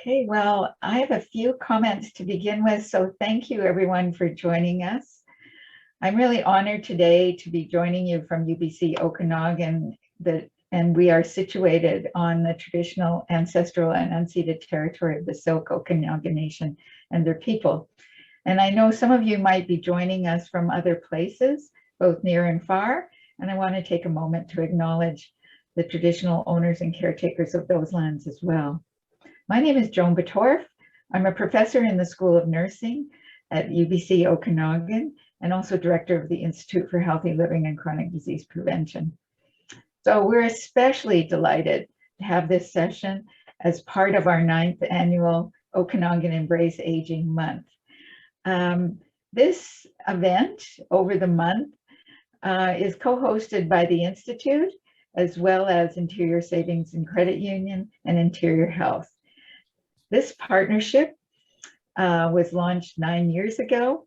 Okay, well, I have a few comments to begin with, so thank you everyone for joining us. I'm really honored today to be joining you from UBC Okanagan, and we are situated on the traditional, ancestral, and unceded territory of the Silk Okanagan Nation and their people. And I know some of you might be joining us from other places, both near and far, and I want to take a moment to acknowledge the traditional owners and caretakers of those lands as well. My name is Joan Batorf. I'm a professor in the School of Nursing at UBC Okanagan and also director of the Institute for Healthy Living and Chronic Disease Prevention. So we're especially delighted to have this session as part of our 9th annual Okanagan Embrace Aging Month. This event over the month is co-hosted by the Institute as well as Interior Savings and Credit Union and Interior Health. This partnership was launched 9 years ago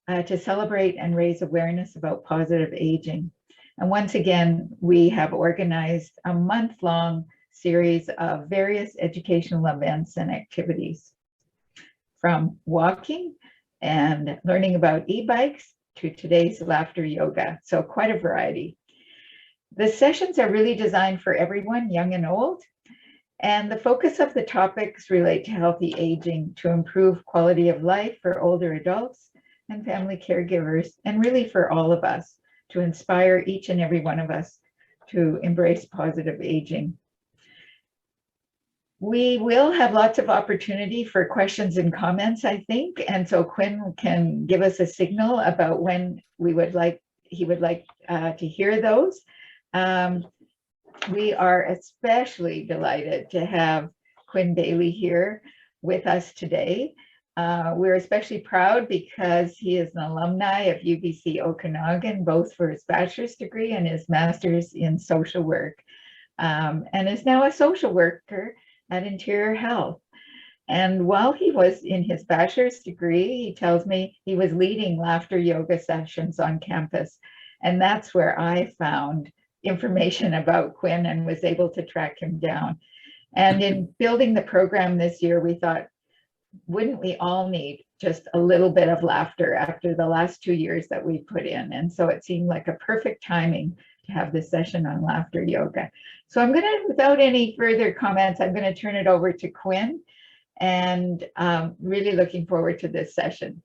to celebrate and raise awareness about positive aging. And once again, we have organized a month-long series of various educational events and activities, from walking and learning about e-bikes to today's laughter yoga. So quite a variety. The sessions are really designed for everyone, young and old. And the focus of the topics relate to healthy aging to improve quality of life for older adults and family caregivers, and really for all of us, to inspire each and every one of us to embrace positive aging. We will have lots of opportunity for questions and comments, I think, and so Quinn can give us a signal about when he would like to hear those. We are especially delighted to have Quinn Bailey here with us today. We're especially proud because he is an alumni of UBC Okanagan, both for his bachelor's degree and his master's in social work, and is now a social worker at Interior Health. And while he was in his bachelor's degree, he tells me he was leading laughter yoga sessions on campus. And that's where I found information about Quinn and was able to track him down. And in building the program this year, we thought, wouldn't we all need just a little bit of laughter after the last 2 years that we put in? And so it seemed like a perfect timing to have this session on laughter yoga. So I'm gonna, without any further comments, I'm gonna turn it over to Quinn, and really looking forward to this session.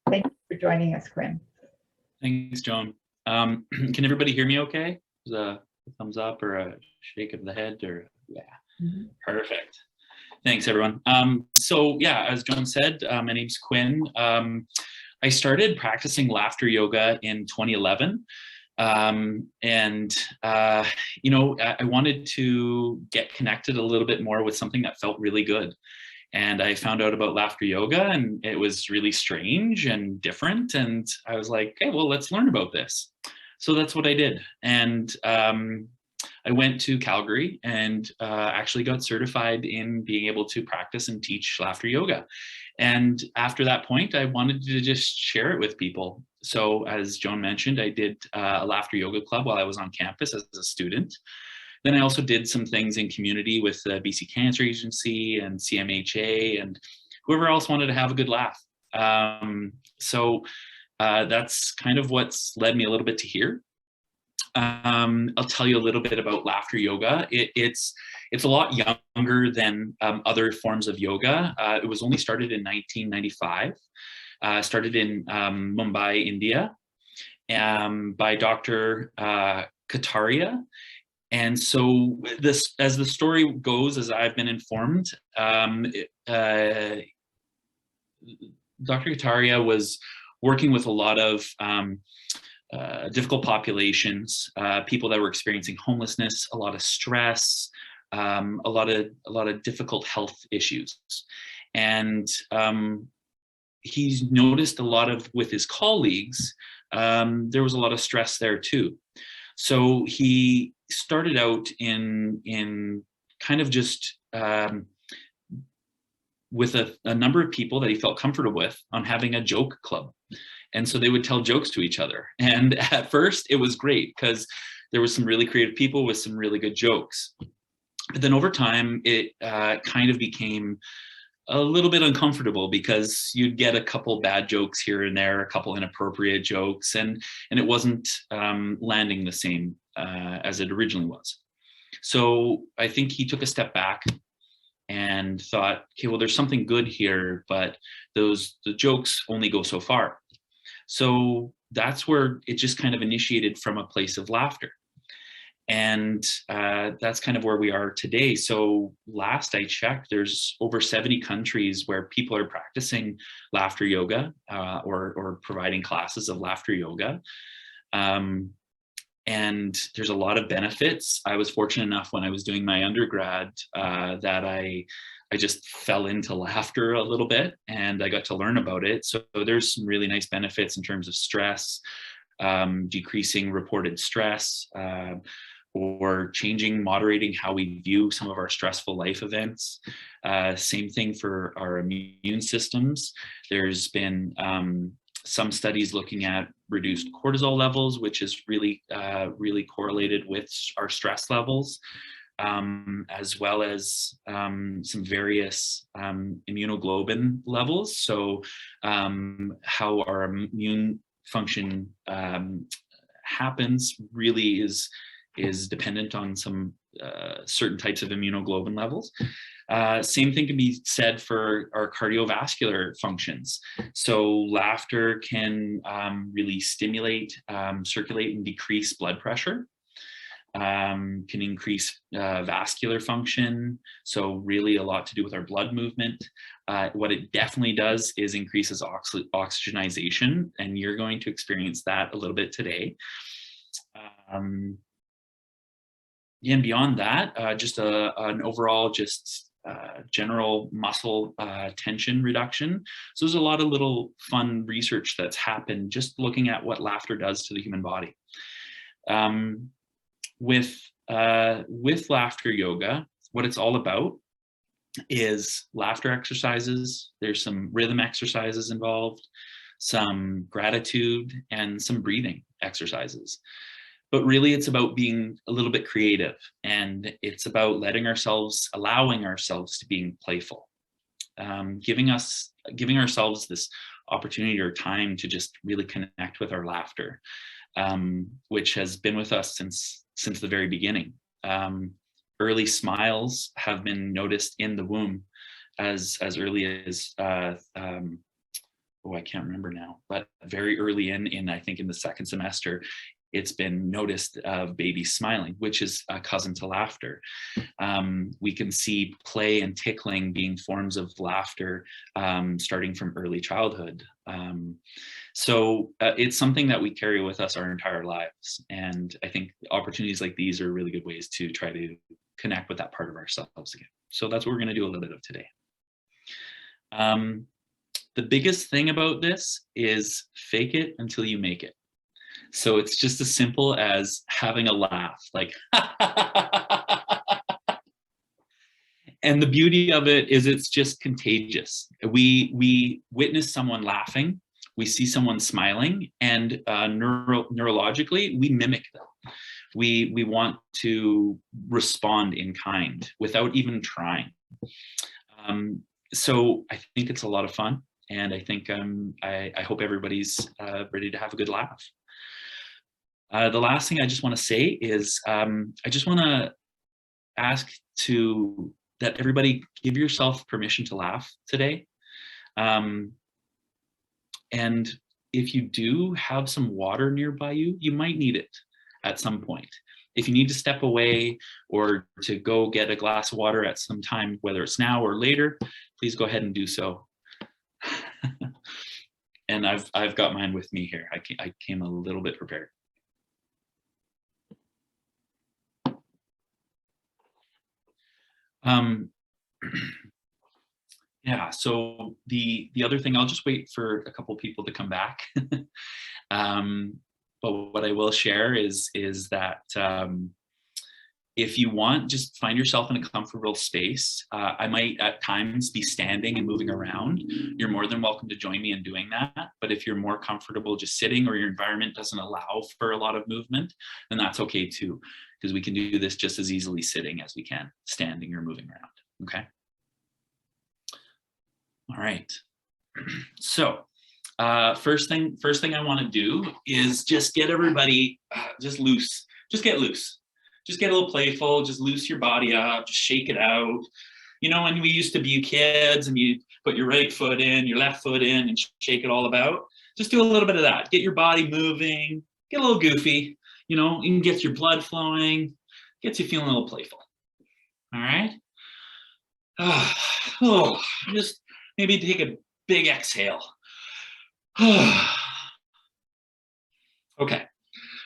Thank you for joining us, Quinn. Thanks, Joan. Can everybody hear me okay? A thumbs up or a shake of the head, or yeah. Mm-hmm. Perfect. Thanks, everyone. So yeah, as Joan said, my name's Quinn. I started practicing laughter yoga in 2011. You know, I wanted to get connected a little bit more with something that felt really good. And I found out about laughter yoga, and it was really strange and different. And I was like, okay, well, let's learn about this. So that's what I did. And I went to Calgary and actually got certified in being able to practice and teach laughter yoga. And after that point, I wanted to just share it with people. So as Joan mentioned, I did a laughter yoga club while I was on campus as a student. Then I also did some things in community with the BC Cancer Agency and CMHA and whoever else wanted to have a good laugh. That's kind of what's led me a little bit to here. I'll tell you a little bit about laughter yoga. It's a lot younger than other forms of yoga. It was only started in 1995. Started in Mumbai, India, by Dr. Kataria. And so this, as the story goes, as I've been informed, Dr. Kataria was working with a lot of difficult populations, people that were experiencing homelessness, a lot of stress, a lot of difficult health issues. And he's noticed a lot of, with his colleagues, there was a lot of stress there too. So he started out in kind of just with a number of people that he felt comfortable with on having a joke club. And so they would tell jokes to each other. And at first it was great because there was some really creative people with some really good jokes. But then over time, it kind of became a little bit uncomfortable because you'd get a couple bad jokes here and there, a couple inappropriate jokes, and it wasn't landing the same as it originally was. So I think he took a step back and thought, okay, well, there's something good here, but the jokes only go so far. So that's where it just kind of initiated from a place of laughter. And that's kind of where we are today. So last I checked, there's over 70 countries where people are practicing laughter yoga or providing classes of laughter yoga. And there's a lot of benefits. I was fortunate enough when I was doing my undergrad that I just fell into laughter a little bit and I got to learn about it. So there's some really nice benefits in terms of stress, decreasing reported stress, or moderating how we view some of our stressful life events. Same thing for our immune systems. There's been some studies looking at reduced cortisol levels, which is really correlated with our stress levels, as well as some various immunoglobulin levels. So how our immune function happens really is dependent on some certain types of immunoglobulin levels. Same thing can be said for our cardiovascular functions. So laughter can really stimulate, circulate, and decrease blood pressure. Can increase vascular function. So really a lot to do with our blood movement. What it definitely does is increases oxygenization, and you're going to experience that a little bit today. And beyond that, just an overall general muscle tension reduction. So there's a lot of little fun research that's happened just looking at what laughter does to the human body. With laughter yoga, what it's all about is laughter exercises. There's some rhythm exercises involved, some gratitude, and some breathing exercises. But really, it's about being a little bit creative, and it's about allowing ourselves to being playful, giving ourselves this opportunity or time to just really connect with our laughter, which has been with us since the very beginning. Early smiles have been noticed in the womb as early as I can't remember now, but very early in I think in the second semester, it's been noticed of babies smiling, which is a cousin to laughter. We can see play and tickling being forms of laughter starting from early childhood. So it's something that we carry with us our entire lives. And I think opportunities like these are really good ways to try to connect with that part of ourselves again. So that's what we're going to do a little bit of today. The biggest thing about this is fake it until you make it. So it's just as simple as having a laugh, like, and the beauty of it is it's just contagious. We witness someone laughing, we see someone smiling, and neurologically, we mimic them. We want to respond in kind without even trying. So I think it's a lot of fun, and I think I hope everybody's ready to have a good laugh. The last thing I just want to say is I just want to ask that everybody give yourself permission to laugh today. And if you do have some water nearby you, you might need it at some point. If you need to step away or to go get a glass of water at some time, whether it's now or later, please go ahead and do so. And I've got mine with me here. I came a little bit prepared. Yeah, so the other thing, I'll just wait for a couple people to come back. But what I will share is that If you want, just find yourself in a comfortable space. I might at times be standing and moving around. You're more than welcome to join me in doing that. But if you're more comfortable just sitting, or your environment doesn't allow for a lot of movement, then that's okay too, because we can do this just as easily sitting as we can standing or moving around. Okay. All right. So first thing I want to do is just get everybody just loose. Just get loose. Just get a little playful. Just loose your body up. Just shake it out. You know, when we used to be kids and you put your right foot in, your left foot in, and shake it all about. Just do a little bit of that. Get your body moving. Get a little goofy. You know, you can get your blood flowing. Gets you feeling a little playful. All right. Just maybe take a big exhale. Okay.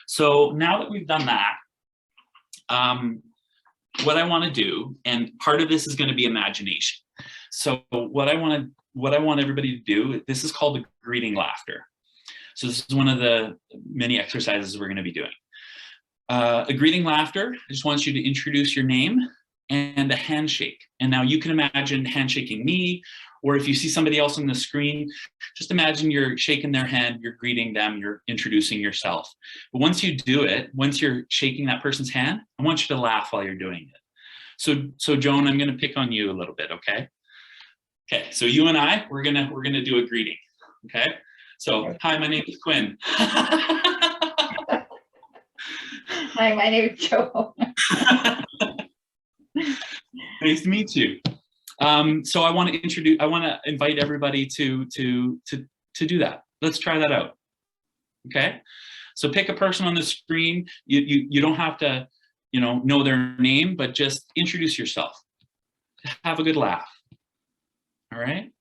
So now that we've done that, what I want to do, and part of this is going to be imagination. So what I want everybody to do, this is called the greeting laughter. So this is one of the many exercises we're going to be doing. A greeting laughter, I just want you to introduce your name and a handshake. And now you can imagine handshaking me, or if you see somebody else on the screen, just imagine you're shaking their hand, you're greeting them, you're introducing yourself. But once you do it, once you're shaking that person's hand, I want you to laugh while you're doing it. So Joan, I'm gonna pick on you a little bit, okay? Okay, so you and I, we're gonna do a greeting, okay? So, hi, my name is Quinn. Hi, my name is Joe. Nice to meet you. So I want to invite everybody to do that. Let's try that out. Okay. So pick a person on the screen. You don't have to, know their name, but just introduce yourself. Have a good laugh. All right.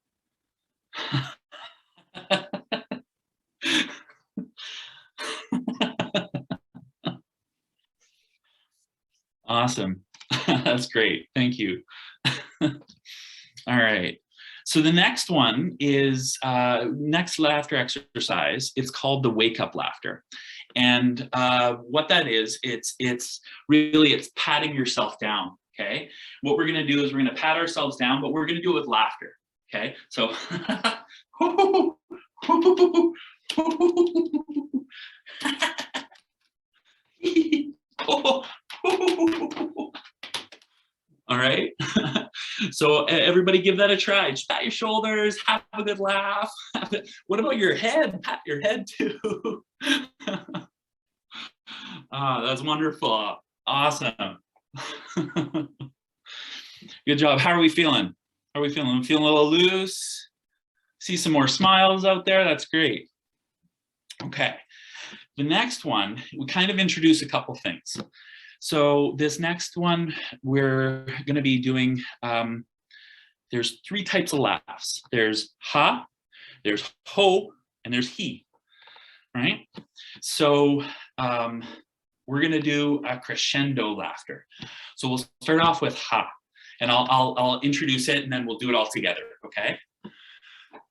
Awesome. That's great. Thank you. All right. So the next one is next laughter exercise. It's called the wake up laughter. And what that is, it's patting yourself down. Okay. What we're going to do is we're going to pat ourselves down, but we're going to do it with laughter. Okay. So all right. So everybody give that a try. Just pat your shoulders, have a good laugh. What about your head? Pat your head too. That's wonderful. Awesome. Good job. How are we feeling? How are we feeling? I'm feeling a little loose. See some more smiles out there. That's great. Okay. The next one, we kind of introduce a couple things. So this next one, we're going to be doing, there's 3 types of laughs. There's ha, there's ho, and there's he, right? So we're going to do a crescendo laughter. So we'll start off with ha, and I'll introduce it, and then we'll do it all together, okay?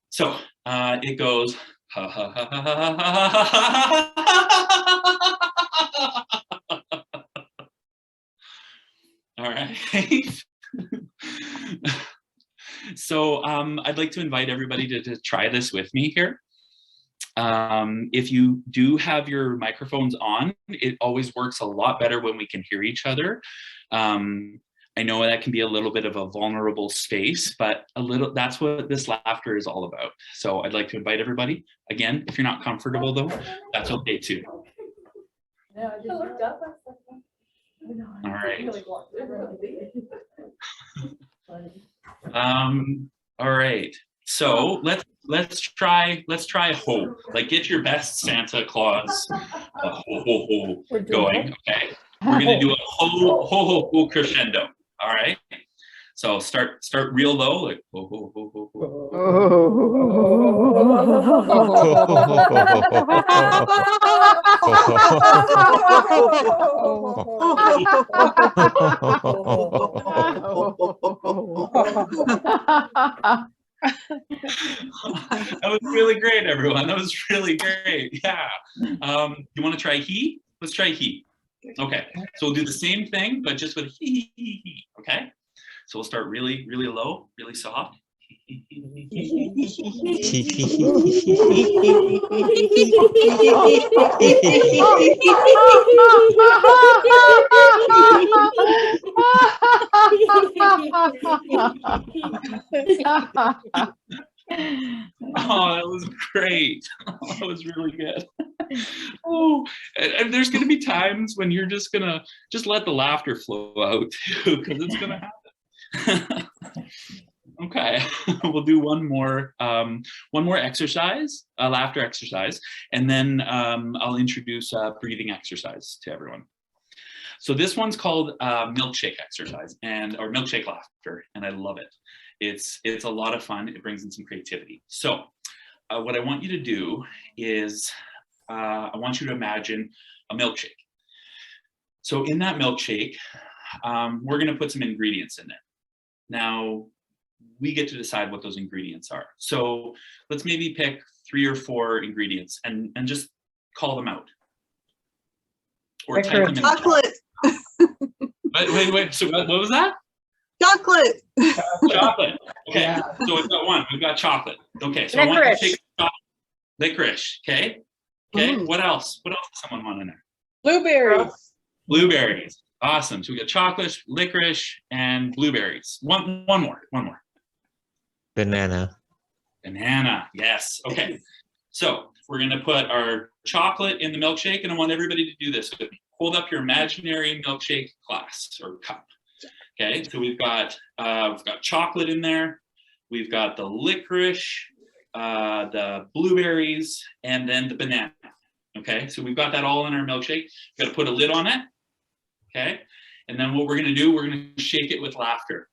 So it goes ha ha ha ha ha ha ha. All right. So I'd like to invite everybody to try this with me here. If you do have your microphones on, it always works a lot better when we can hear each other. I know that can be a little bit of a vulnerable space, but that's what this laughter is all about. So I'd like to invite everybody. Again, if you're not comfortable though, that's okay too. All right. All right. So let's try ho. Like get your best Santa Claus ho ho ho going. Okay. We're gonna do a ho ho ho ho crescendo. All right. So start real low, like ho ho ho ho That was really great, everyone. That was really great. Yeah. You want to try he? Let's try he. Okay, so we'll do the same thing, but just with hee, hee, hee, okay? So we'll start really, really low, really soft. Oh, that was great. That was really good. Oh, and there's going to be times when you're just going to just let the laughter flow out too, because it's going to happen. Okay, we'll do one more exercise, a laughter exercise, and then I'll introduce a breathing exercise to everyone. So this one's called Milkshake Exercise or Milkshake Laughter, and I love it. It's a lot of fun. It brings in some creativity. So what I want you to do is I want you to imagine a milkshake. So in that milkshake, we're going to put some ingredients in there. Now, we get to decide what those ingredients are. So let's maybe pick 3 or 4 ingredients and just call them out. Or type them in. Chocolate. Wait. So what was that? Chocolate. Chocolate. Okay. Yeah. So we've got one. We've got chocolate. Okay. So Licorice. I want you to take chocolate. Licorice. Okay. Okay. Mm. What else? What else does someone want in there? Blueberries. Blueberries. Awesome. So we got chocolate, licorice, and blueberries. One more. Banana. Banana. Yes. Okay. So we're going to put our chocolate in the milkshake, and I want everybody to do this with me. Hold up your imaginary milkshake glass or cup. Okay. So we've got chocolate in there. We've got the licorice, the blueberries, and then the banana. Okay. So we've got that all in our milkshake. We've got to put a lid on it. Okay. And then what we're going to do, we're going to shake it with laughter.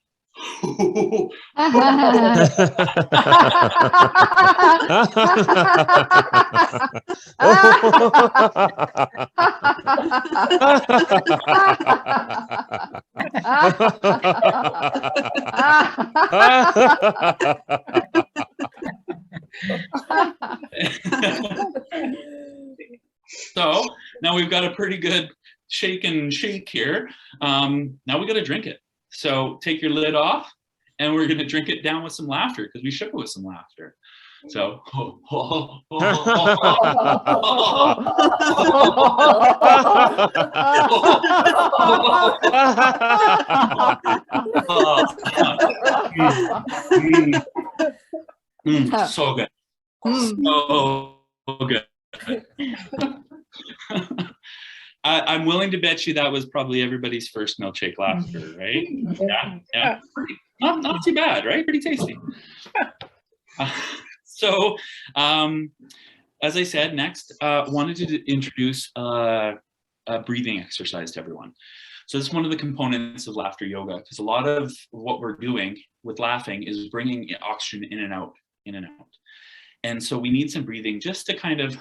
So now we've got a pretty good shake and shake here. Now we got to drink it. So take your lid off, and we're going to drink it down with some laughter because we shook it with some laughter. So, so good. So good. I'm willing to bet you that was probably everybody's first milkshake laughter, right? Yeah. Not too bad, right? Pretty tasty. So, as I said, next, wanted to introduce a breathing exercise to everyone. So this is one of the components of laughter yoga, because a lot of what we're doing with laughing is bringing oxygen in and out, in and out. And so we need some breathing just to kind of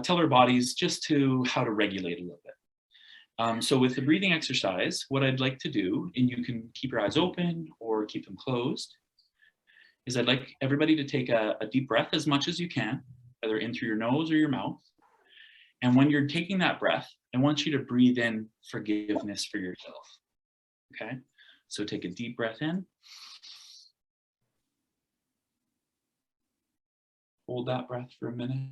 tell our bodies just how to regulate a little bit. So with the breathing exercise, what I'd like to do, and you can keep your eyes open or keep them closed, is I'd like everybody to take a deep breath as much as you can, either in through your nose or your mouth. And when you're taking that breath, I want you to breathe in forgiveness for yourself. Okay? So take a deep breath in. Hold that breath for a minute.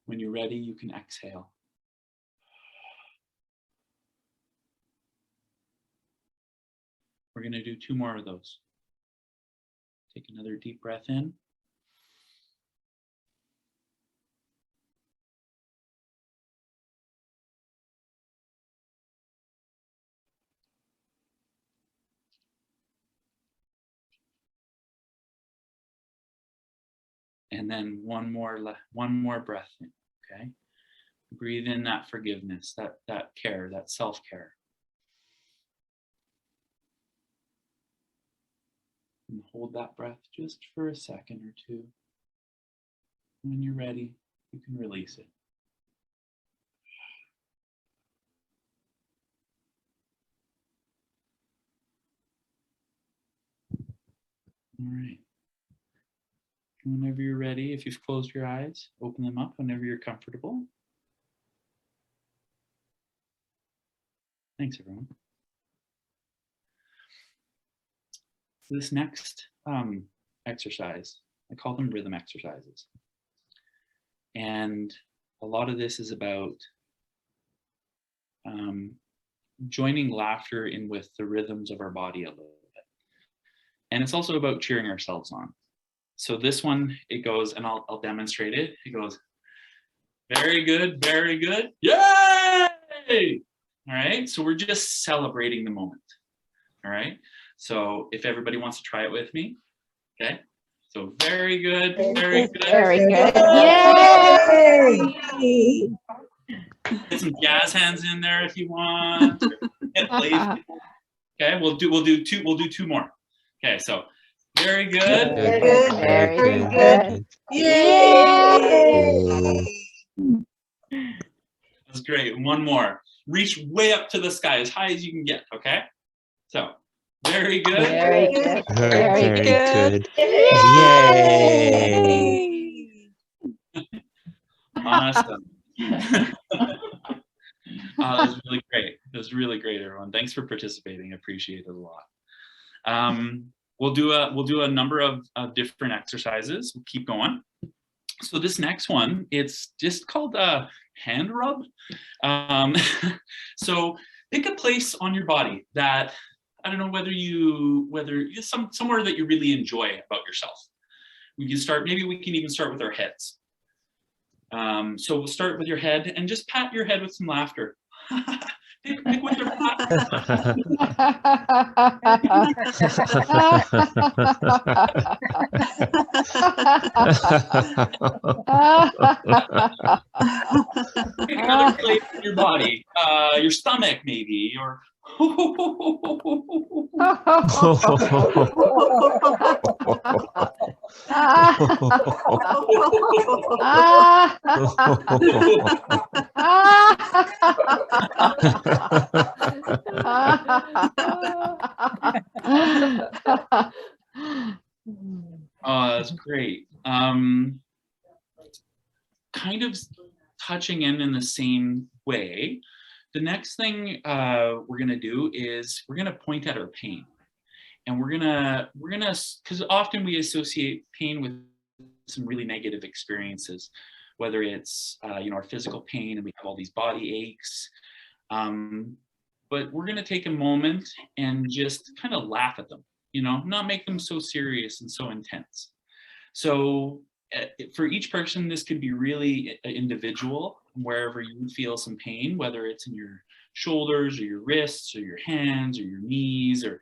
When you're ready, you can exhale. We're going to do 2 more of those. Take another deep breath in. And then one more breath in, okay? Breathe in that forgiveness, that care, that self-care. And hold that breath just for a second or 2. When you're ready, you can release it. All right. Whenever you're ready, if you've closed your eyes, open them up whenever you're comfortable. Thanks, everyone. So this next exercise, I call them rhythm exercises. And a lot of this is about joining laughter in with the rhythms of our body a little bit. And it's also about cheering ourselves on. So this one, it goes, and I'll demonstrate it. It goes, very good, yay! All right, so we're just celebrating the moment. All right, so if everybody wants to try it with me, okay? So very good, very good. Very good. Yay! Get some jazz hands in there if you want. Okay, we'll do two more. Okay, so very good. Very good. Yay! That's great. One more. Reach way up to the sky, as high as you can get. Okay. So very good. Very good. Very good. Yay! Awesome. That was really great. That was really great, everyone. Thanks for participating. I appreciate it a lot. We'll do a number of different exercises. We'll keep going. So this next one, it's just called a hand rub. So pick a place on your body that, I don't know, whether somewhere that you really enjoy about yourself. We can start, maybe we can even start with our heads. So we'll start with your head and just pat your head with some laughter. pick with your pick another place in your body, your stomach maybe, or that's great. Kind of touching in the same way. The next thing we're gonna do is we're gonna point at our pain, and we're gonna because often we associate pain with some really negative experiences, whether it's our physical pain and we have all these body aches. But we're gonna take a moment and just kind of laugh at them, not make them so serious and so intense. So for each person, this could be really individual, wherever you feel some pain, whether it's in your shoulders or your wrists or your hands or your knees or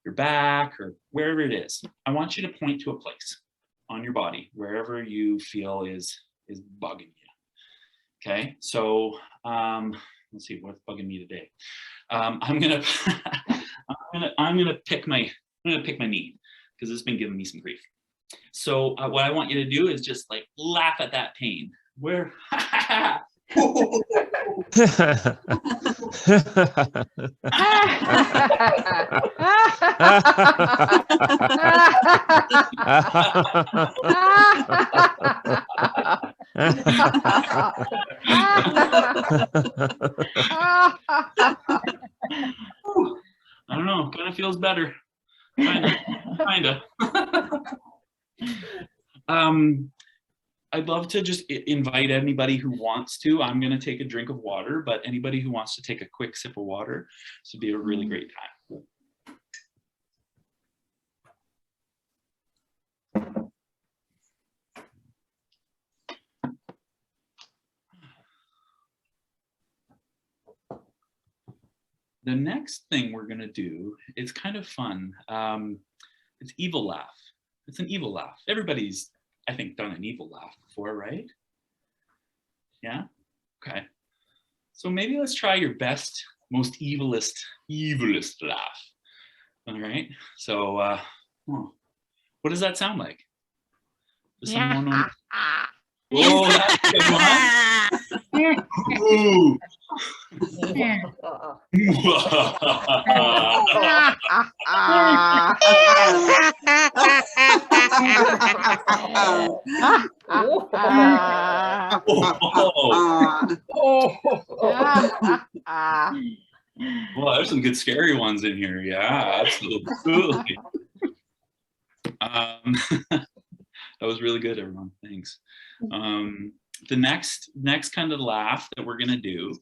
your back or wherever it is. I want you to point to a place on your body, wherever you feel is bugging you. Okay, so let's see what's bugging me today. I'm gonna pick my knee because it's been giving me some grief. So what I want you to do is just like laugh at that pain. Where I don't know, kind of feels better. Kinda. I'd love to just invite anybody who wants to. I'm going to take a drink of water, but anybody who wants to take a quick sip of water, this would be a really great time. The next thing we're going to do is kind of fun. It's evil laugh. It's an evil laugh. Everybody's, I think, done an evil laugh before, right? Yeah? Okay. So maybe let's try your best, most evilest laugh. All right. So what does that sound like? Does someone know? Oh, that's a good one. Ooh. Well, there's some good scary ones in here. Yeah, absolutely. That was really good, everyone. Thanks. The next kind of laugh that we're gonna do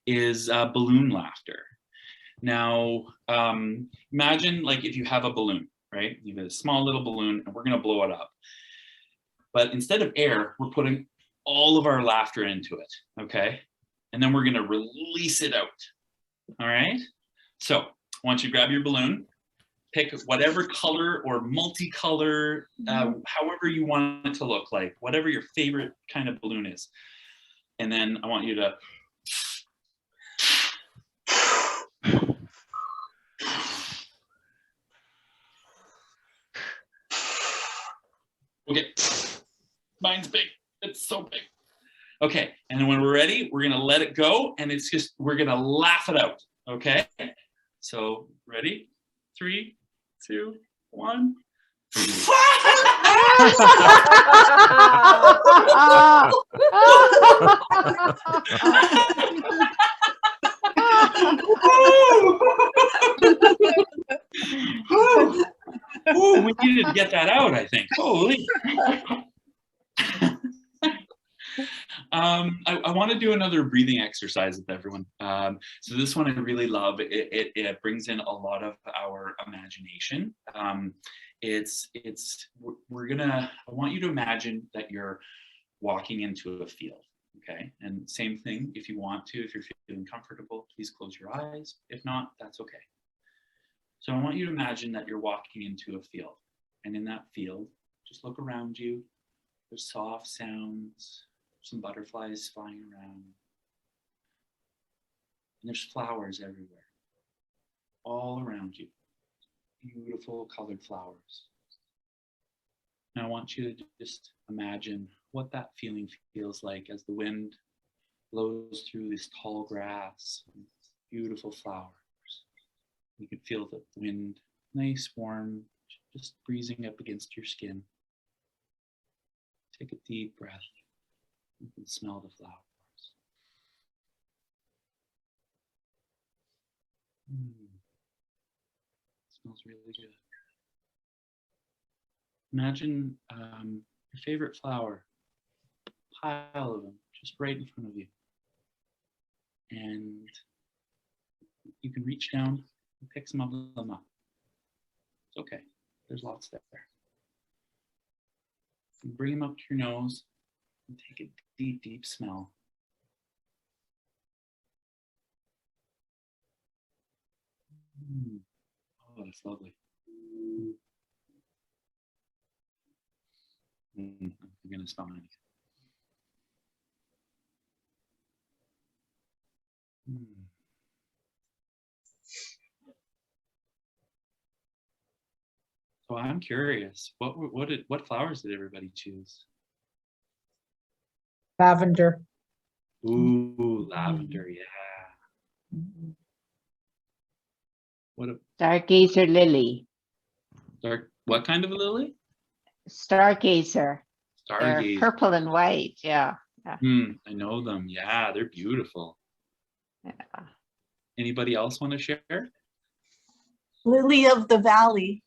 is balloon laughter. Now, imagine like if you have a balloon, right? You have a small little balloon and we're gonna blow it up. But instead of air, we're putting all of our laughter into it, okay? And then we're gonna release it out, all right? So I want you to grab your balloon, pick whatever color or multicolor, however you want it to look like, whatever your favorite kind of balloon is. And then I want you to okay, mine's big, it's so big. Okay, and then when we're ready, we're gonna let it go and it's just, we're gonna laugh it out, okay? So, ready? 3, 2, 1. Ooh, we needed to get that out, I think. Holy. I want to do another breathing exercise with everyone. So this one I really love. It brings in a lot of our imagination. I want you to imagine that you're walking into a field, okay? And same thing, if you want to, if you're feeling comfortable, please close your eyes. If not, that's okay. So I want you to imagine that you're walking into a field, and in that field, just look around you. There's soft sounds, some butterflies flying around. And there's flowers everywhere, all around you. Beautiful colored flowers. And I want you to just imagine what that feeling feels like as the wind blows through this tall grass, and beautiful flowers. You can feel the wind, nice, warm, just breezing up against your skin. Take a deep breath. You can smell the flowers. It smells really good. Imagine your favorite flower, a pile of them, just right in front of you. And you can reach down and pick some of them up. It's okay, there's lots there. And bring them up to your nose and take a deep, deep smell. Oh, that's lovely. I'm gonna smell anything. So I'm curious, what flowers did everybody choose? Lavender. Ooh, lavender, yeah. Stargazer lily. What kind of a lily? Stargazer. They're Stargazer. purple and white. Yeah. I know them. Yeah, they're beautiful. Yeah. Anybody else want to share? Lily of the Valley.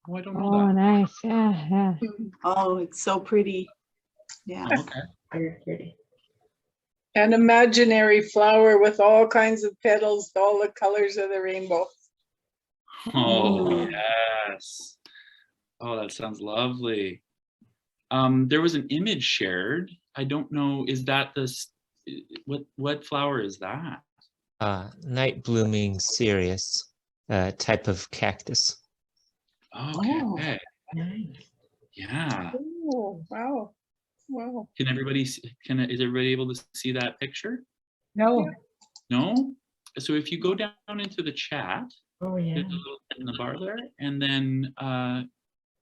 Oh, I don't know Oh, that. nice. Yeah. Oh, it's so pretty. Yeah. Oh, okay. Very pretty. An imaginary flower with all kinds of petals, all the colors of the rainbow. Oh, yes. Oh, that sounds lovely. There was an image shared. I don't know, is that this, what flower is that? Night blooming cereus, type of cactus. Okay. Oh. Nice. Yeah. Oh, wow. Wow. Can everybody is everybody able to see that picture? No. No? So if you go down into the chat, Oh, yeah. there's a little in the bar there, and then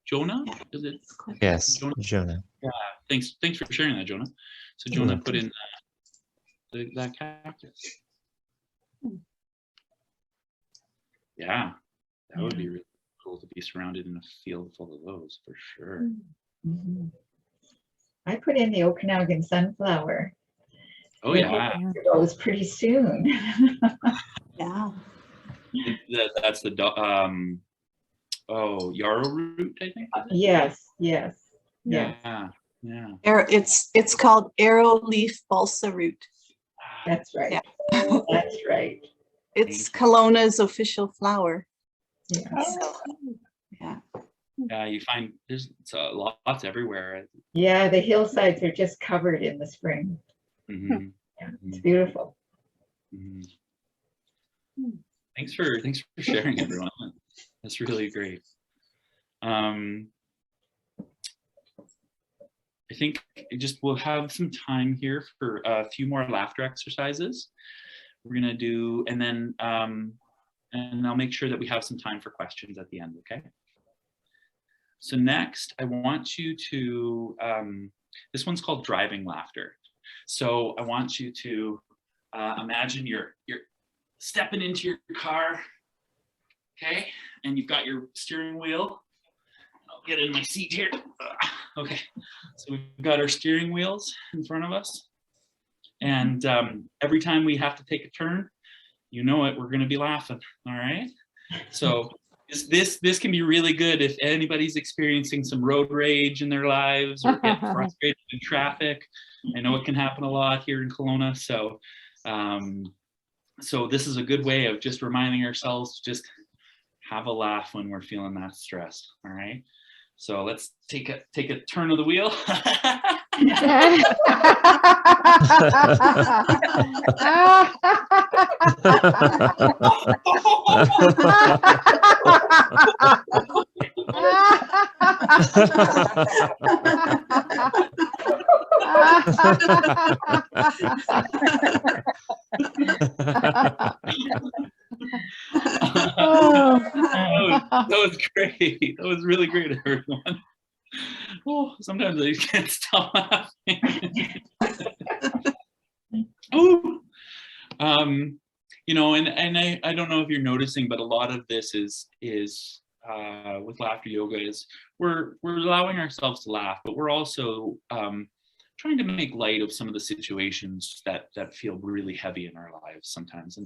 Jonah, is it? Yes, Jonah? Jonah. Yeah, thanks for sharing that, Jonah. So Jonah put in that cactus. Yeah, that would be really cool to be surrounded in a field full of those for sure. Mhm. I put in the Okanagan sunflower. Oh yeah. It goes pretty soon. Yeah. That's the yarrow root, I think. Yes, yes, yes. Yeah. It's called arrow leaf balsa root. That's right. Yeah. That's right. It's Kelowna's official flower. Yeah. So, yeah. Yeah, you find there's lots everywhere. Yeah, the hillsides are just covered in the spring. Mhm. Yeah, it's beautiful. Mhm. Thanks for sharing, everyone. That's really great. I think we'll have some time here for a few more laughter exercises. We're gonna do, and then and I'll make sure that we have some time for questions at the end, okay? So next, I want you to, this one's called driving laughter. So I want you to imagine you're stepping into your car, okay? And you've got your steering wheel. I'll get in my seat here. Okay, so we've got our steering wheels in front of us. And every time we have to take a turn, you know it, we're gonna be laughing, all right? So this can be really good if anybody's experiencing some road rage in their lives or get frustrated in traffic. I know it can happen a lot here in Kelowna. So so this is a good way of just reminding ourselves to just have a laugh when we're feeling that stress, all right? So let's take a turn of the wheel. That was great. That was really great, everyone. Oh, sometimes I can't stop laughing. Oh, you know, and I don't know if you're noticing, but a lot of this is with laughter yoga is we're allowing ourselves to laugh, but we're also trying to make light of some of the situations that feel really heavy in our lives sometimes.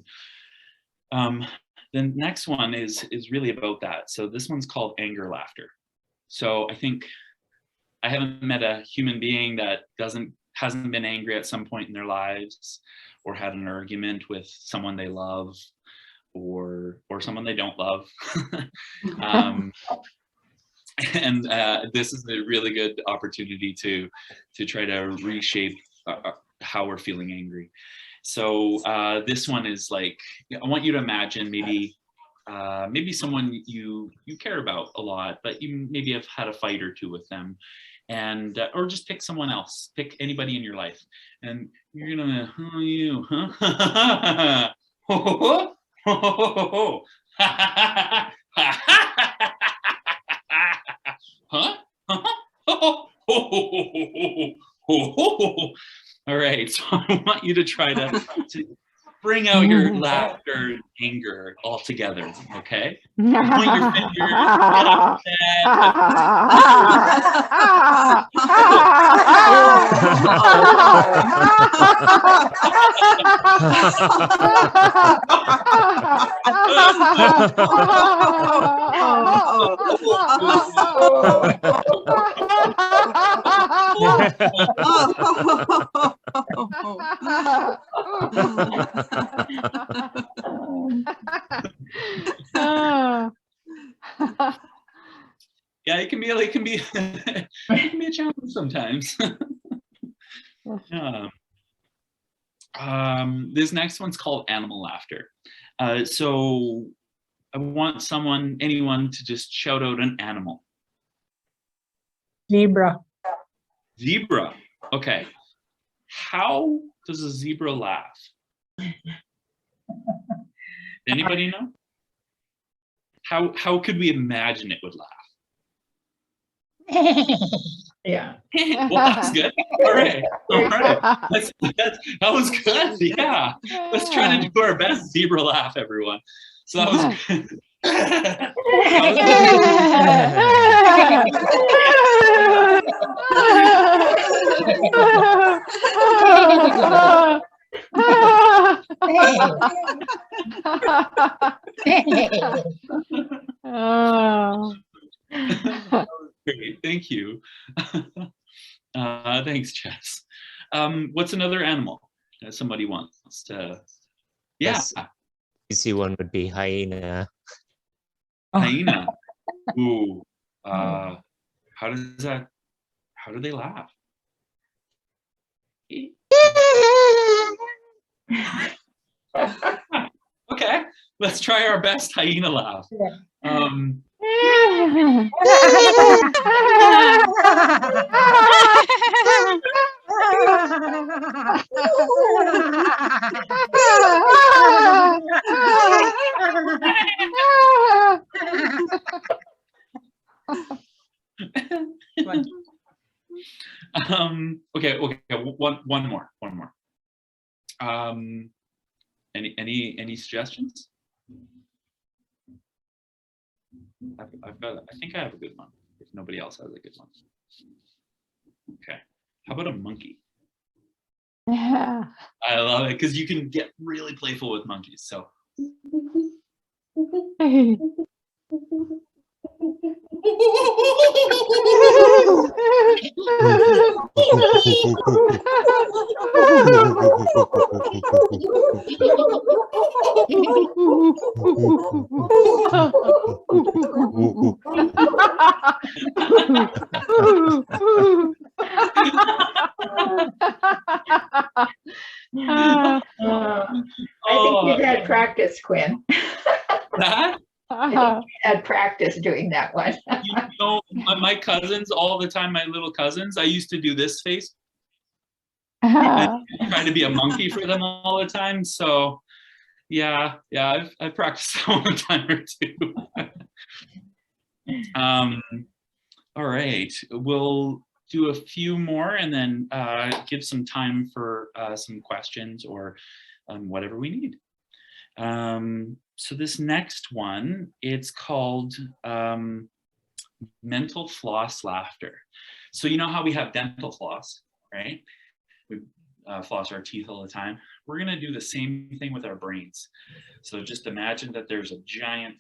And the next one is really about that. So this one's called anger laughter. So I think I haven't met a human being that hasn't been angry at some point in their lives or had an argument with someone they love or someone they don't love. And this is a really good opportunity to try to reshape how we're feeling angry. So this one is like, I want you to imagine maybe someone you care about a lot, but you maybe have had a fight or two with them, and or just pick someone else, pick anybody in your life, and you're gonna, oh, you, huh? All right, so I want you to try to bring out your laughter and anger all together, okay? Point your fingers, get out Yeah, it can be a challenge sometimes. This next one's called animal laughter. So I want anyone to just shout out an animal. Zebra. Zebra. Okay. How does a zebra laugh? Anybody know? How could we imagine it would laugh? Yeah. Well, that's good. All right. That was good. Yeah. Let's try to do our best zebra laugh, everyone. So that was good. Oh. Great, thank you. Thanks, Jess. What's another animal that somebody wants to? Yeah, Yes. Easy one would be hyena. hyena. Ooh, how do they laugh? Okay, let's try our best hyena laugh. Okay, one more. Any suggestions? I think I have a good one, if nobody else has a good one. Okay, how about a monkey? I love it because you can get really playful with monkeys. So I think you've had practice, Quinn. that, Had practice doing that one. you know, my cousins all the time, my little cousins, I used to do this face, trying to be a monkey for them all the time. So yeah, I've practiced that one time or two. All right, we'll do a few more and then give some time for some questions or whatever we need. So this next one, it's called mental floss laughter. So you know how we have dental floss, right? We floss our teeth all the time. We're gonna do the same thing with our brains. So just imagine that there's a giant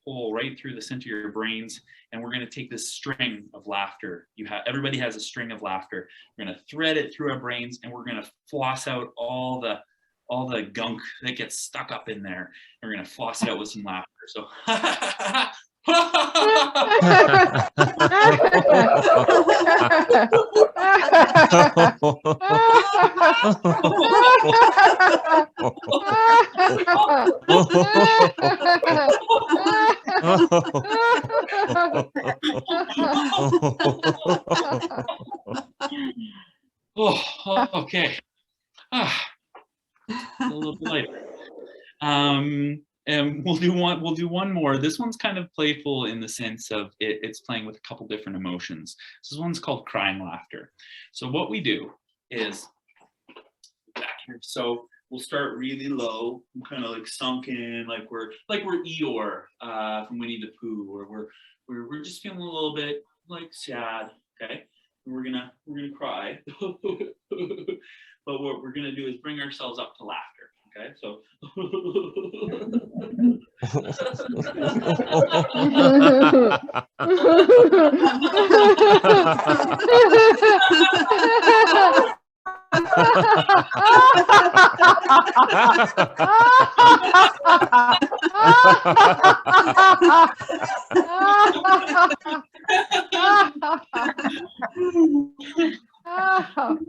hole right through the center of your brains, and we're gonna take this string of laughter. Everybody has a string of laughter. We're gonna thread it through our brains, and we're gonna floss out all the gunk that gets stuck up in there. And we're gonna floss it out with some laughter. So oh, okay. A little bit later. And we'll do one more. This one's kind of playful in the sense of it's playing with a couple different emotions. This one's called crying laughter. So what we do is back here. So we'll start really low, kind of like sunken, like we're Eeyore from Winnie the Pooh, or we're just feeling a little bit like sad. Okay, and we're gonna cry. But what we're gonna do is bring ourselves up to laughter. Okay, so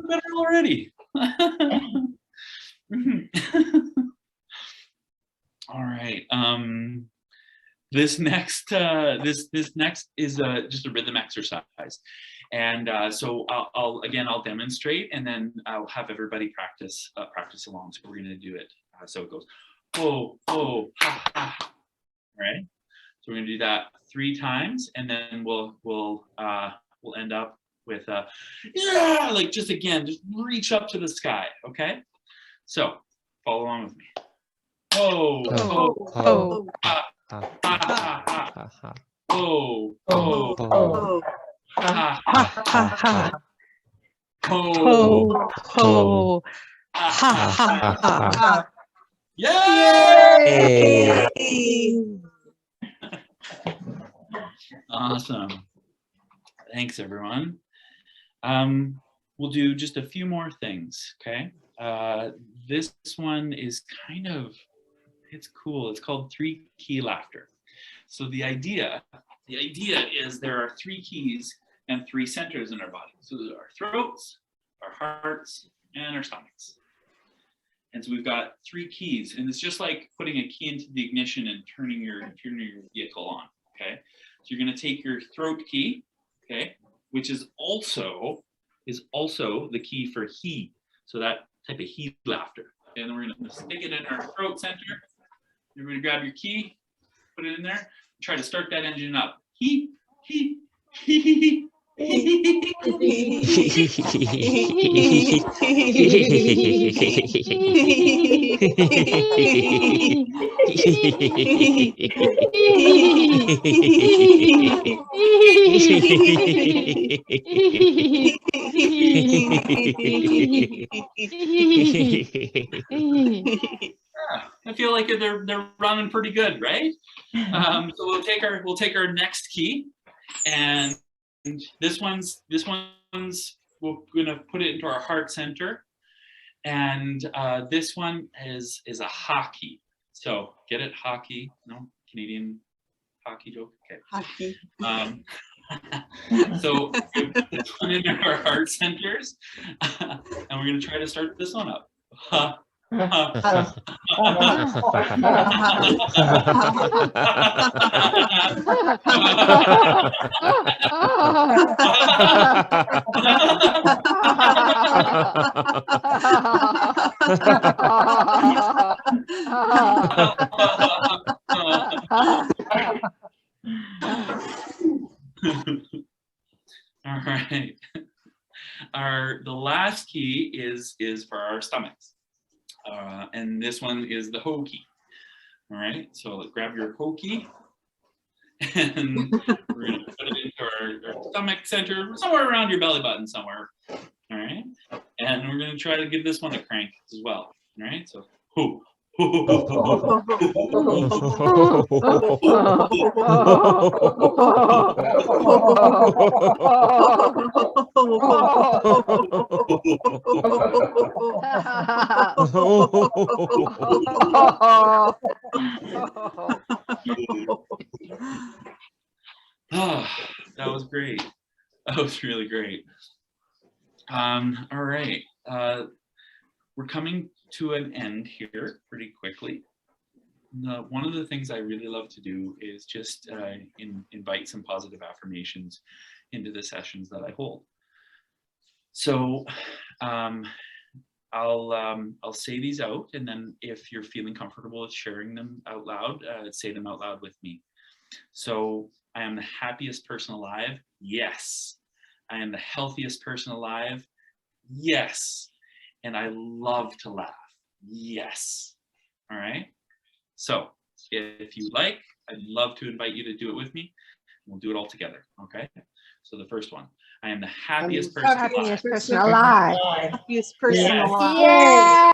better already. All right. This next is just a rhythm exercise, and so I'll demonstrate, and then I'll have everybody practice along. So we're gonna do it. So it goes, oh, oh, ha, ha. All right. So we're gonna do that 3 times, and then we'll end up with yeah, like just reach up to the sky. Okay. So follow along with me. Oh, oh, oh, ha, ha, ha, ha. Oh, oh, oh, ha, ha, ha, ha. Oh, Oh, ha, ha, ha, ha. Yay! Yay! Awesome. Thanks, everyone. We'll do just a few more things, okay? This one is kind of, it's cool. It's called 3-key laughter. So the idea is there are 3 keys and 3 centers in our body. So there are our throats, our hearts, and our stomachs. And so we've got 3 keys, and it's just like putting a key into the ignition and turning your vehicle on, okay? So you're gonna take your throat key, okay, which is also the key for he. So that type of he laughter. And then we're gonna stick it in our throat center. You're gonna grab your key, put it in there, try to start that engine up. He. I feel like they're running pretty good, right? So we'll take our next key, and this one's we're gonna put it into our heart center, and this one is a hockey. So get it, hockey? No, Canadian hockey joke. Okay. Hockey. So we put this one in our heart centers, and we're gonna try to start this one up. All right. The last key is for our stomachs. And this one is the ho key. All right, so let's grab your ho key, and we're gonna put it into our stomach center, somewhere around your belly button somewhere. All right, and we're gonna try to give this one a crank as well. All right, so ho. That was great. That was really great. All right, we're coming to an end here pretty quickly. One of the things I really love to do is just invite some positive affirmations into the sessions that I hold. So I'll say these out, and then if you're feeling comfortable with sharing them out loud, say them out loud with me. So I am the happiest person alive. Yes. I am the healthiest person alive. Yes. And I love to laugh. Yes. All right. So if you like, I'd love to invite you to do it with me. We'll do it all together. Okay. So the first one, I am the happiest person alive. Happiest person alive. Happiest person Yes. alive.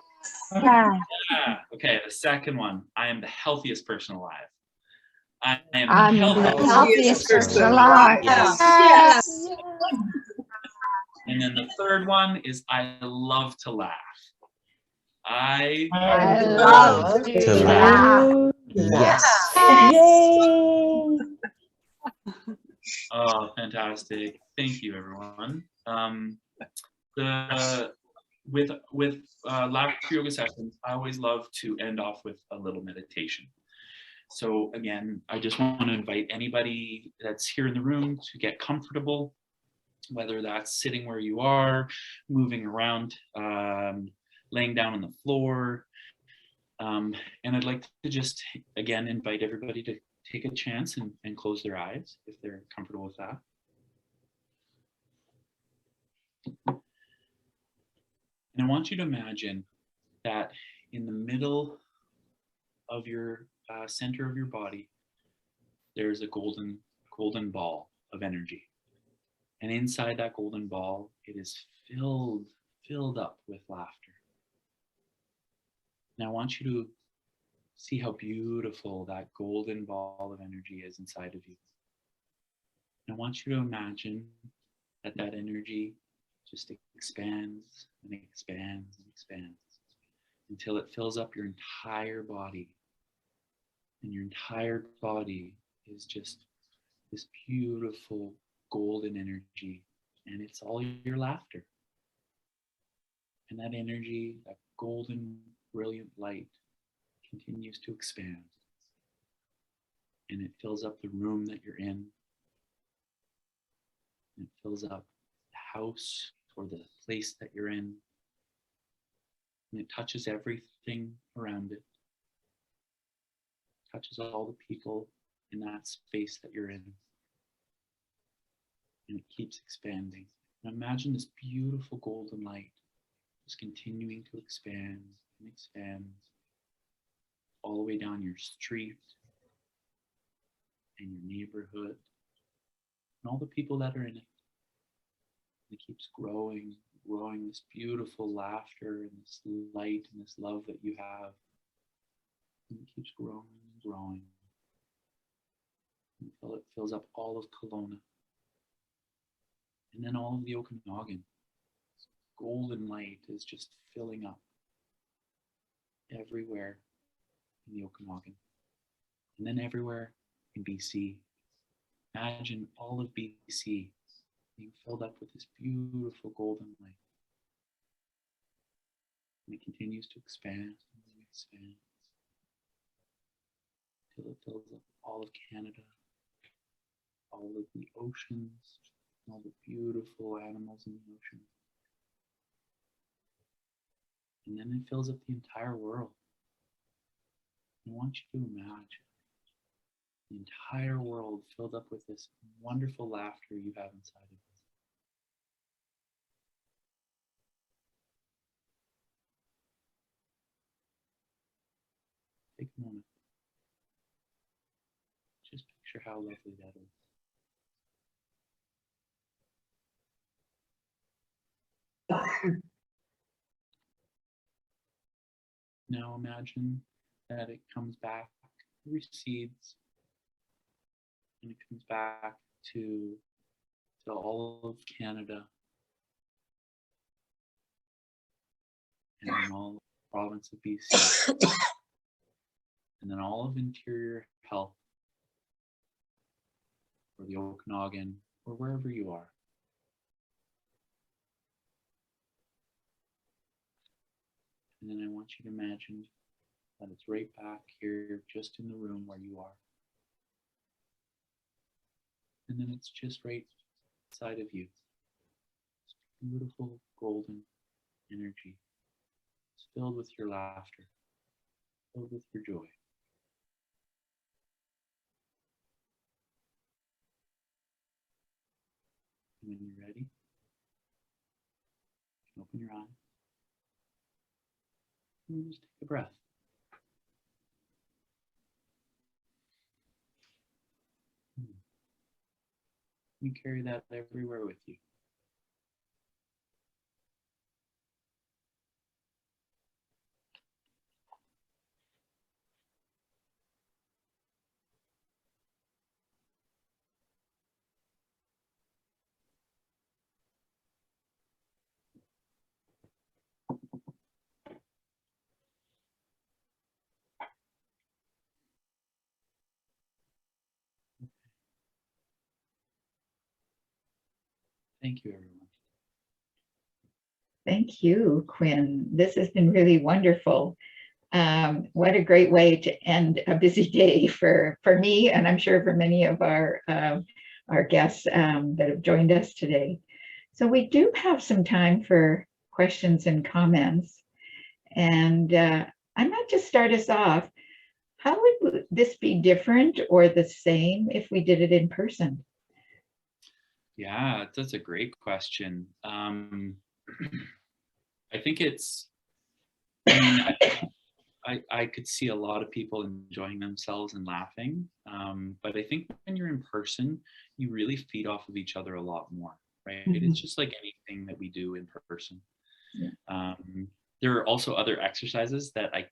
Yeah. Yeah. Okay. The second one, I am the healthiest person alive. I am I'm the the healthiest. healthiest person alive. Yes. Yes. And then the third one is I love to laugh. I love to laugh. Yes. Oh, fantastic. Thank you, everyone. With laughter yoga sessions, I always love to end off with a little meditation. So again, I just want to invite anybody that's here in the room to get comfortable, whether that's sitting where you are, moving around, laying down on the floor. And I'd like to just, again, invite everybody to take a chance and close their eyes if they're comfortable with that. And I want you to imagine that in the middle of your center of your body, there's a golden ball of energy. And inside that golden ball, it is filled up with laughter. And I want you to See how beautiful that golden ball of energy is inside of you. And I want you to imagine that that energy just expands and expands and expands until it fills up your entire body. And your entire body is just this beautiful golden energy, and it's all your laughter. And that energy, that golden, brilliant light continues to expand. And it fills up the room that you're in. And it fills up the house or the place that you're in. And it touches everything around it. Touches all the people in that space that you're in. And it keeps expanding. And imagine this beautiful golden light just continuing to expand and expand all the way down your street and your neighborhood and all the people that are in it. And it keeps growing, growing, this beautiful laughter and this light and this love that you have. And it keeps growing and growing until it fills up all of Kelowna. And then all of the Okanagan. This golden light is just filling up everywhere in the Okanagan. And then everywhere in BC. Imagine all of BC being filled up with this beautiful golden light. And it continues to expand and expand until it fills up all of Canada, all of the oceans, all the beautiful animals in the ocean. And then it fills up the entire world. I want you to imagine the entire world filled up with this wonderful laughter you have inside of you. Take a moment. Just picture how lovely that is. Now imagine that it comes back, recedes, and it comes back to all of Canada and then all of the province of BC and then all of Interior Health or the Okanagan or wherever you are. And then I want you to imagine that it's right back here, just in the room where you are. And then it's just right inside of you. This beautiful golden energy. It's filled with your laughter, filled with your joy. And when you're ready, you can open your eyes. And just take a breath. You carry that everywhere with you. Thank you, everyone. Thank you, Quinn. This has been really wonderful. What a great way to end a busy day for me, and I'm sure for many of our guests that have joined us today. So we do have some time for questions and comments. And I might just start us off. How would this be different or the same if we did it in person? Yeah, that's a great question. I think it's, I mean, I could see a lot of people enjoying themselves and laughing. But I think when you're in person, you really feed off of each other a lot more, right? Mhm. It's just like anything that we do in person. Yeah. There are also other exercises that I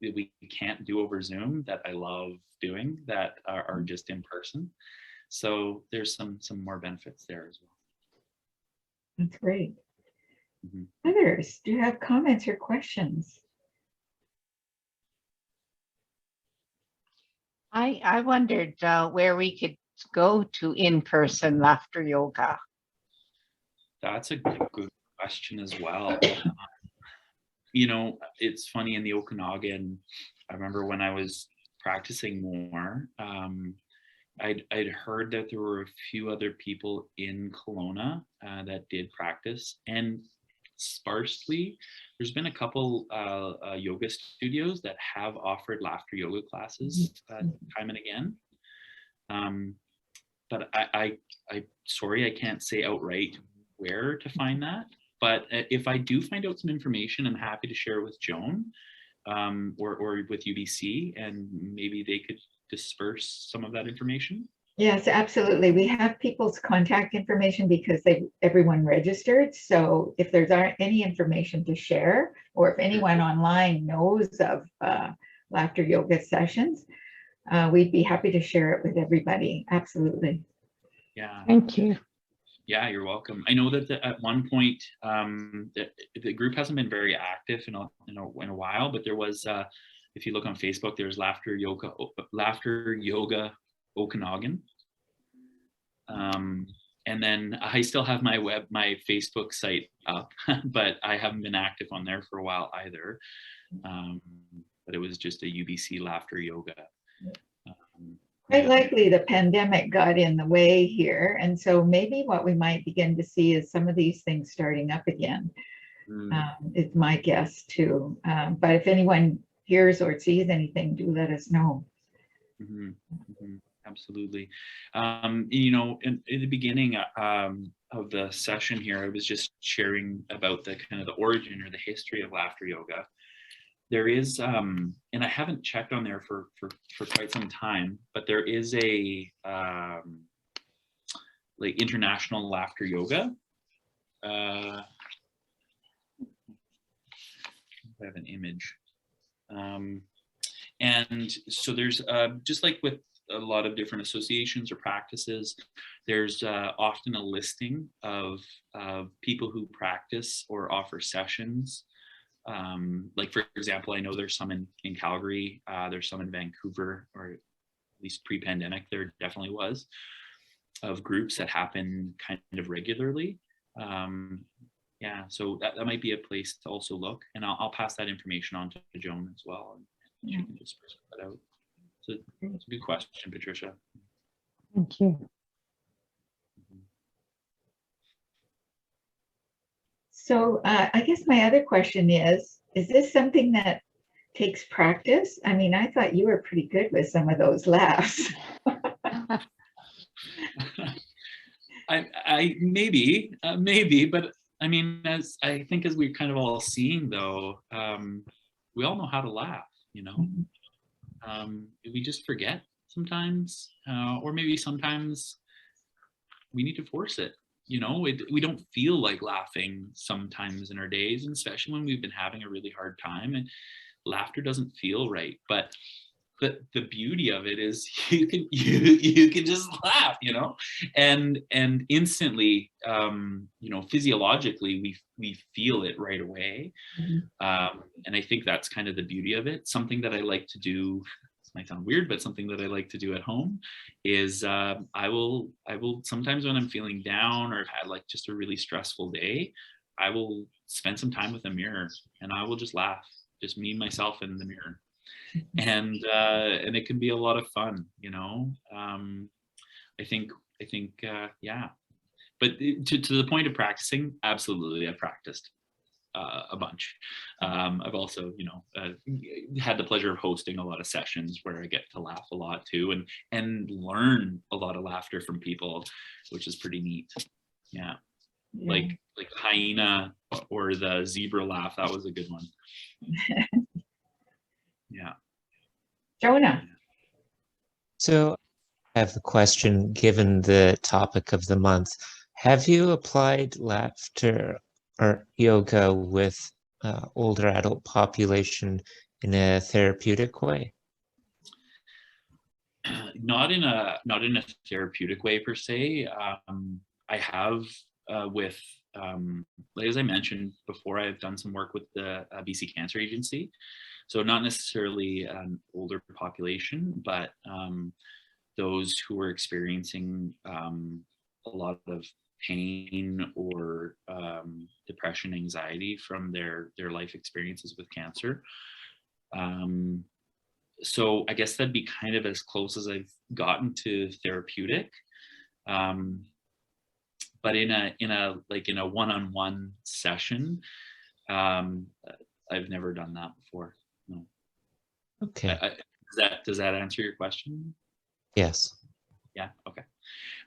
we can't do over Zoom that I love doing that are just in person. So there's some more benefits there as well. That's great. Mhm. Others, do you have comments or questions? I wondered where we could go to in-person laughter yoga. That's a good question as well. It's funny, in the Okanagan, I remember when I was practicing more, I'd heard that there were a few other people in Kelowna that did practice, and sparsely, there's been a couple yoga studios that have offered laughter yoga classes time and again. But I sorry, I can't say outright where to find that. But if I do find out some information, I'm happy to share it with Joan or with UBC, and maybe they could disperse some of that information. Yes, absolutely. We have people's contact information because everyone registered. So if there's any information to share, or if anyone online knows of laughter yoga sessions, we'd be happy to share it with everybody. Absolutely. Yeah. Thank you. Yeah, you're welcome. I know that at one point the group hasn't been very active in a while, but there was, if you look on Facebook, there's Laughter Yoga Okanagan. And then I still have my Facebook site up, but I haven't been active on there for a while either. But it was just a UBC Laughter Yoga. Quite likely the pandemic got in the way here. And so maybe what we might begin to see is some of these things starting up again. It's my guess too. But if anyone hears or sees anything, do let us know. Absolutely. In the beginning of the session here, I was just sharing about the kind of the origin or the history of laughter yoga. There is, and I haven't checked on there for quite some time, but there is a like international laughter yoga. I have an image. And so there's just like with a lot of different associations or practices, there's often a listing of people who practice or offer sessions. Like, for example, I know there's some in Calgary, there's some in Vancouver, or at least pre-pandemic, there definitely was, of groups that happen kind of regularly. Yeah, so that might be a place to also look, and I'll pass that information on to Joan as well, and she can just put that out. So it's a good question, Patricia. Thank you. So I guess my other question is this something that takes practice? I mean, I thought you were pretty good with some of those laughs. I maybe, but I mean, as we're kind of all seeing though, we all know how to laugh, we just forget sometimes, or maybe sometimes we need to force it. We don't feel like laughing sometimes in our days, and especially when we've been having a really hard time, and laughter doesn't feel right. But the beauty of it is you can just laugh, and instantly, physiologically we feel it right away. And I think that's kind of the beauty of it. Something that I like to do, this might sound weird, but something that I like to do at home is I will sometimes when I'm feeling down or had like just a really stressful day, I will spend some time with a mirror and I will just laugh, just me, myself in the mirror. And it can be a lot of fun, I think yeah. But to the point of practicing, absolutely, I've practiced a bunch. I've also, had the pleasure of hosting a lot of sessions where I get to laugh a lot too, and learn a lot of laughter from people, which is pretty neat. Yeah. Like Hyena or the zebra laugh, that was a good one. Yeah. Jonah. So I have a question, given the topic of the month. Have you applied laughter or yoga with older adult population in a therapeutic way? Not in a therapeutic way per se. I have with like as I mentioned before, I've done some work with the BC Cancer Agency, so not necessarily an older population, but those who are experiencing a lot of pain or depression, anxiety from their life experiences with cancer. So I guess that'd be kind of as close as I've gotten to therapeutic. But in a one-on-one session, I've never done that before. No. Okay. Does that answer your question? Yes. Yeah. Okay.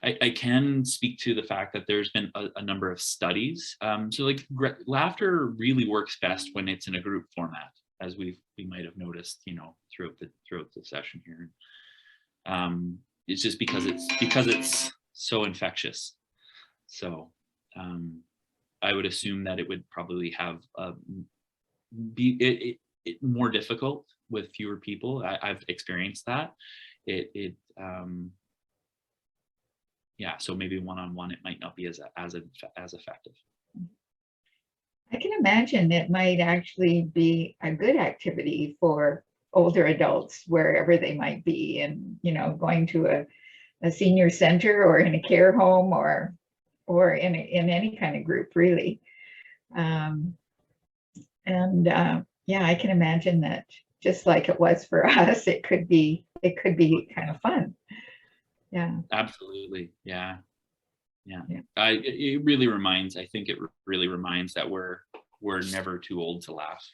I can speak to the fact that there's been a number of studies. So like laughter really works best when it's in a group format, as we might have noticed, throughout the session here. It's just because it's so infectious. So I would assume that it would probably have be more difficult with fewer people. I've experienced that. Yeah, so maybe one-on-one it might not be as effective. I can imagine it might actually be a good activity for older adults wherever they might be, and going to a senior center or in a care home or in any kind of group, really. Yeah, I can imagine that just like it was for us, it could be kind of fun. Yeah, absolutely. Yeah. It really reminds, I think it really reminds that we're never too old to laugh.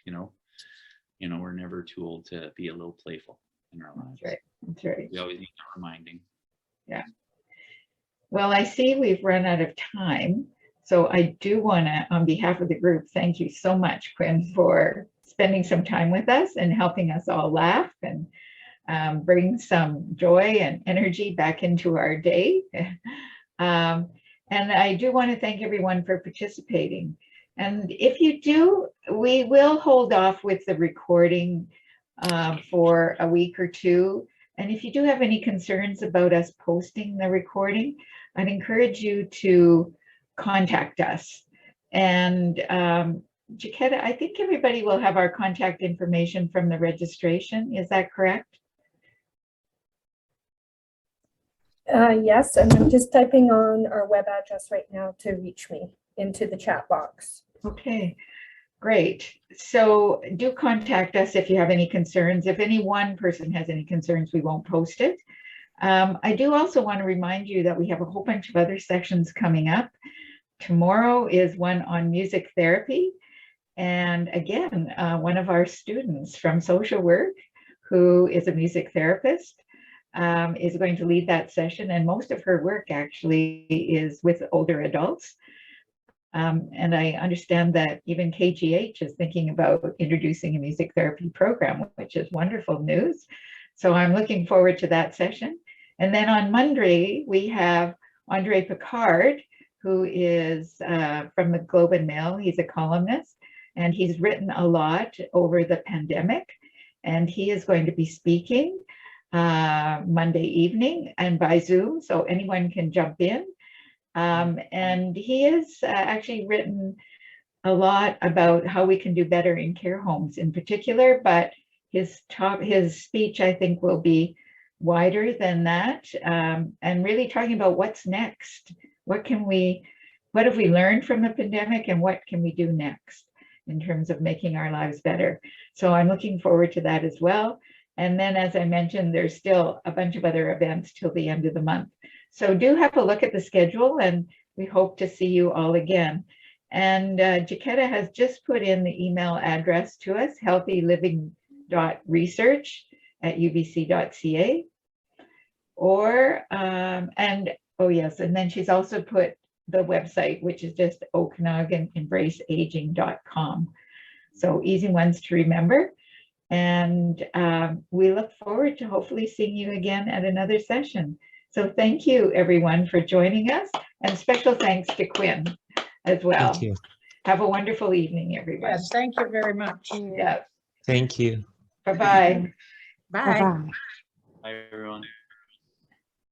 We're never too old to be a little playful in our lives. That's right. We always need that reminding. Yeah. Well, I see we've run out of time, so I do want to, on behalf of the group, thank you so much, Quinn, for spending some time with us and helping us all laugh and bring some joy and energy back into our day. And I do want to thank everyone for participating. And if you do, we will hold off with the recording for a week or two. And if you do have any concerns about us posting the recording, I'd encourage you to contact us. And Jaquetta, I think everybody will have our contact information from the registration. Is that correct? Yes, and I'm just typing on our web address right now to reach me into the chat box. Okay, great. So do contact us if you have any concerns. If any one person has any concerns, we won't post it. I do also want to remind you that we have a whole bunch of other sessions coming up. Tomorrow is one on music therapy. And again, one of our students from social work, who is a music therapist, is going to lead that session. And most of her work actually is with older adults. And I understand that even KGH is thinking about introducing a music therapy program, which is wonderful news. So I'm looking forward to that session. And then on Monday, we have Andre Picard, who is from the Globe and Mail. He's a columnist, and he's written a lot over the pandemic. And he is going to be speaking Monday evening and by Zoom, so anyone can jump in. And he has actually written a lot about how we can do better in care homes in particular, but his speech, I think, will be wider than that, and really talking about what's next. What have we learned from the pandemic, and what can we do next in terms of making our lives better? So I'm looking forward to that as well. And then, as I mentioned, there's still a bunch of other events till the end of the month. So do have a look at the schedule, and we hope to see you all again. And Jaquetta has just put in the email address to us, healthyliving.research@ubc.ca. Oh yes, and then she's also put the website, which is just OkanaganEmbraceAging.com. So easy ones to remember. And we look forward to hopefully seeing you again at another session. So thank you, everyone, for joining us. And special thanks to Quinn as well. Thank you. Have a wonderful evening, everyone. Yes, thank you very much. Yeah. Thank you. Bye-bye. Bye. Bye, everyone.